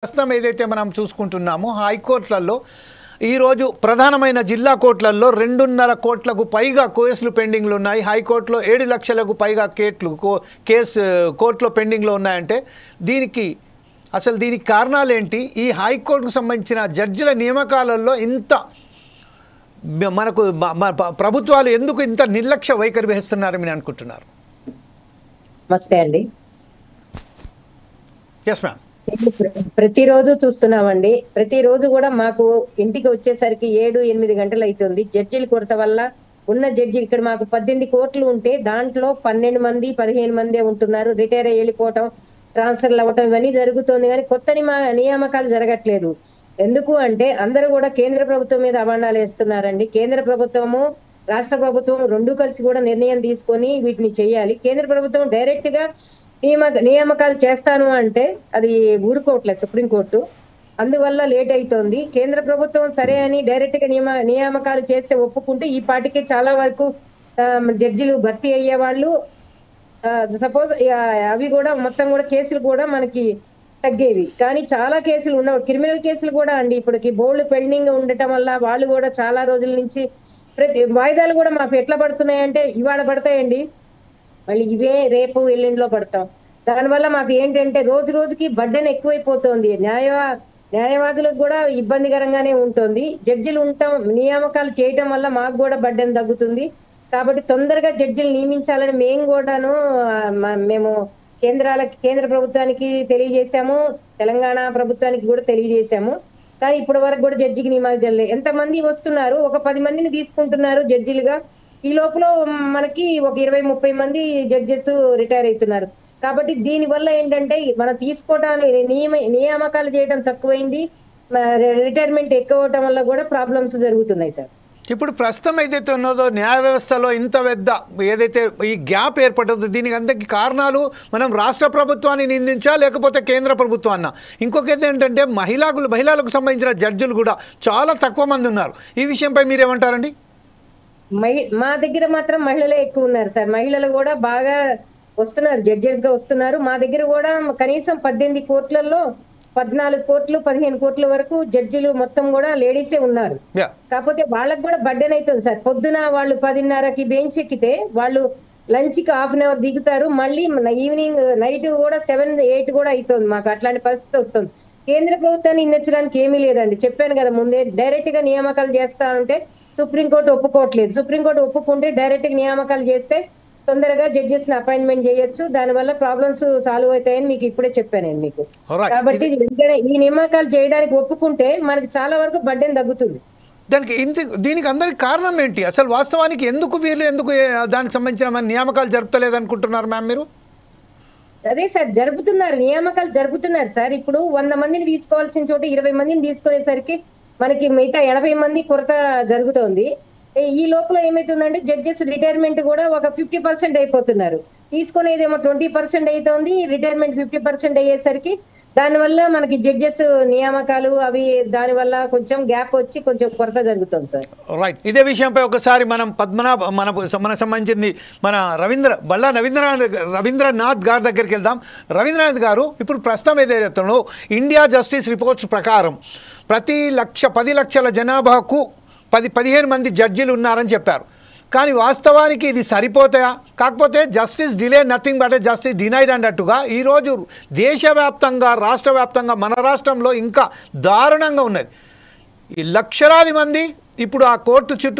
ప్రస్తుతం ఏదైతే మనం చూసుకుంటున్నామో హైకోర్టులలో ఈరోజు ప్రధానమైన జిల్లా కోర్టులలో 2.5 కోట్లకు పైగా కేసులు పెండింగ్లు ఉన్నాయి. హైకోర్టులో 7 లక్షలకు పైగా కోర్టులో పెండింగ్లో ఉన్నాయంటే దీనికి కారణాలు ఏంటి? ఈ హైకోర్టుకు సంబంధించిన జడ్జిల నియామకాలలో ఇంత మనకు ప్రభుత్వాలు ఎందుకు ఇంత నిర్లక్ష్య వైఖరి వహిస్తున్నారని మీరు అనుకుంటున్నారు? నమస్తే అండి. Yes ma'am. ప్రతిరోజు చూస్తున్నామండి. ప్రతిరోజు కూడా మాకు ఇంటికి వచ్చేసరికి 7-8 గంటలు అవుతుంది. జడ్జిల కొరత వల్ల ఉన్న జడ్జిలు ఇక్కడ మాకు 18 కోర్టులు ఉంటే దాంట్లో 12 మంది 15 మందే ఉంటున్నారు. రిటైర్ అయ్యి వెళ్ళిపోవటం, ట్రాన్స్ఫర్లు అవ్వటం ఇవన్నీ జరుగుతుంది. కానీ కొత్త నియామకాలు జరగట్లేదు. ఎందుకు అంటే అందరూ కూడా కేంద్ర ప్రభుత్వం మీద అభాండాలు వేస్తున్నారండి. కేంద్ర ప్రభుత్వము రాష్ట్ర ప్రభుత్వం రెండు కలిసి కూడా నిర్ణయం తీసుకొని వీటిని చేయాలి. కేంద్ర ప్రభుత్వం డైరెక్ట్ గా నియామకాలు చేస్తాను అంటే అది ఊరుకోవట్లేదు సుప్రీంకోర్టు. అందువల్ల లేట్ అవుతోంది. కేంద్ర ప్రభుత్వం సరే అని డైరెక్ట్ గా నియామకాలు చేస్తే ఒప్పుకుంటే ఈ పాటికి చాలా వరకు జడ్జిలు భర్తీ అయ్యేవాళ్ళు. సపోజ్ అవి కూడా మొత్తం కూడా కేసులు కూడా మనకి తగ్గేవి. కానీ చాలా కేసులు ఉండవు. క్రిమినల్ కేసులు కూడా అండి ఇప్పటికి బోల్డ్ పెండింగ్ ఉండటం వల్ల వాళ్ళు కూడా చాలా రోజుల నుంచి వాయిదాలు కూడా మాకు ఎట్లా పడుతున్నాయంటే ఇవాళ పడతాయండి, మళ్ళీ ఇవే రేపు ఎల్లుండిలో పడతాం. దానివల్ల మాకు ఏంటంటే రోజు రోజుకి బర్డెన్ ఎక్కువైపోతుంది. న్యాయవాదులకు కూడా ఇబ్బందికరంగానే ఉంటుంది. జడ్జిలు నియామకాలు చేయటం వల్ల మాకు కూడా బర్డెన్ తగ్గుతుంది. కాబట్టి తొందరగా జడ్జిలు నియమించాలని మేము కేంద్ర ప్రభుత్వానికి తెలియజేశాము, తెలంగాణ ప్రభుత్వానికి కూడా తెలియజేశాము. కానీ ఇప్పటి వరకు కూడా జడ్జికి నియమించలేదు. ఎంతమంది వస్తున్నారు, ఒక 10 మందిని తీసుకుంటున్నారు జడ్జిలుగా. ఈ లోపల మనకి ఒక 20-30 మంది జడ్జెస్ రిటైర్ అవుతున్నారు. కాబట్టి దీని వల్ల ఏంటంటే మనం తీసుకోవడానికి నియామకాలు చేయడం తక్కువైంది, రిటైర్మెంట్ ఎక్కువ అవటం వల్ల కూడా ప్రాబ్లమ్స్ జరుగుతున్నాయి సార్. ఇప్పుడు ప్రస్తుతం ఏదైతే ఉన్నదో న్యాయ వ్యవస్థలో ఇంత పెద్ద ఏదైతే ఈ గ్యాప్ ఏర్పడుతుందో దీనికి అందరికి కారణాలు మనం రాష్ట్ర ప్రభుత్వాన్ని నిందించా లేకపోతే కేంద్ర ప్రభుత్వాన్న? ఇంకొకటి ఏంటంటే మహిళలకు సంబంధించిన జడ్జిలు కూడా చాలా తక్కువ మంది ఉన్నారు. ఈ విషయంపై మీరేమంటారండి? మా దగ్గర మాత్రం మహిళలే ఎక్కువ ఉన్నారు సార్. మహిళలు కూడా బాగా వస్తున్నారు, జడ్జెస్ గా వస్తున్నారు. మా దగ్గర కూడా కనీసం 18 కోర్టులలో 14 కోట్లు 15 కోట్ల వరకు జడ్జిలు మొత్తం కూడా లేడీసే ఉన్నారు. కాకపోతే వాళ్ళకి కూడా బర్డెన్ అవుతుంది సార్. పొద్దున వాళ్ళు 10:30కి బెంచ్ ఎక్కితే వాళ్ళు లంచ్ కి ½ అవర్ దిగుతారు, మళ్ళీ ఈవినింగ్ నైట్ కూడా 7-8 కూడా అవుతుంది. మాకు అట్లాంటి పరిస్థితి వస్తుంది. కేంద్ర ప్రభుత్వాన్ని నిందించడానికి ఏమీ లేదండి. చెప్పాను కదా ముందే, డైరెక్ట్ గా నియామకాలు చేస్తా ఉంటే సుప్రీంకోర్టు ఒప్పుకోవట్లేదు. సుప్రీంకోర్టు ఒప్పుకుంటే డైరెక్ట్ గా నియామకాలు చేస్తే తొందరగా జడ్జెస్ ని అపాయింట్మెంట్ చేయొచ్చు. దానివల్ల ప్రాబ్లమ్స్ సాల్వ్ అవుతాయని మీకు ఇప్పుడే చెప్పాను నేను మీకు. కాబట్టి వెంటనే ఈ నియామకాలు చేయడానికి ఒప్పుకుంటే మనకి చాలా వరకు బర్డెన్ తగ్గుతుంది. దీనికి అందరికి కారణం ఏంటి? అసలు వాస్తవానికి ఎందుకు దానికి సంబంధించిన నియామకాలు జరుపుతలేదు అనుకుంటున్నారు మ్యామ్ మీరు? అదే సార్, నియామకాలు జరుపుతున్నారు సార్. ఇప్పుడు 100 మందిని తీసుకోవాల్సిన చోట 20 మందిని తీసుకునేసరికి మనకి మిగతా 80 మంది కొరత జరుగుతోంది. ఈ లోపల ఏమైతుందంటే జడ్జెస్ రిటైర్మెంట్ కూడా ఒక 50% అయిపోతున్నారు. తీసుకునేదేమో 20% అవుతుంది, రిటైర్మెంట్ 50% అయ్యేసరికి దానివల్ల మనకి జడ్జెస్ నియామకాలు అవి దానివల్ల కొంచెం గ్యాప్ వచ్చి కొంచెం కొరత జరుగుతుంది సార్. రైట్. ఇదే విషయంపై ఒకసారి మనం మన సంబంధించింది మన రవీంద్రనాథ్ గారి దగ్గరికి వెళ్దాం. రవీంద్రనాథ్ గారు, ఇప్పుడు ప్రస్తుతం ఏదైతే ఇండియా జస్టిస్ రిపోర్ట్స్ ప్రకారం ప్రతి 10 లక్షల జనాభాకు 15 మంది జడ్జిలు ఉన్నారని చెప్పారు. కానీ వాస్తవానికి ఇది సరిపోతాయా? కాకపోతే justice delay nothing but justice denied అన్నట్టుగా ఈరోజు దేశవ్యాప్తంగా రాష్ట్ర వ్యాప్తంగా మన రాష్ట్రంలో ఇంకా దారుణంగా ఉన్నది. ఈ లక్షలాది మంది ఇప్పుడు ఆ కోర్టు చుట్టూ